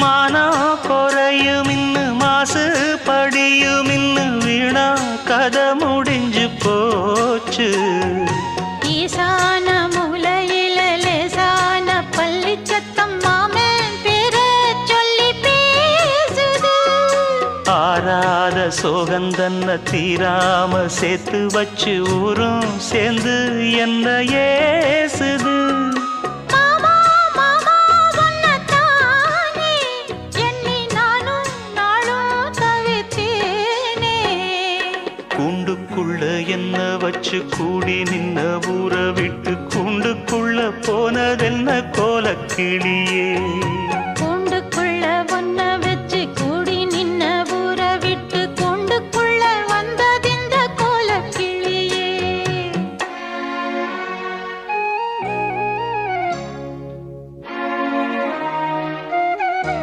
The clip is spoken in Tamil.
மானம் குறையும் இன்னு மாசு படியும் இன்னு வீணா கதை முடிஞ்சு போச்சு. ஈசான மூலையில லேசான பள்ளி சத்தம் மாமன் பேர சொல்லி பேசுது. ஆறாத சோகந்தன்ன தீராம சேர்த்து வச்சு ஊரும் சேர்ந்து என்ன ஏசுது. கூண்டுக்குள்ள என்ன வச்சு கூடி நின்ன ஊற விட்டு கூண்டுக்குள்ள போனதென்ன கோலக்கிளியே.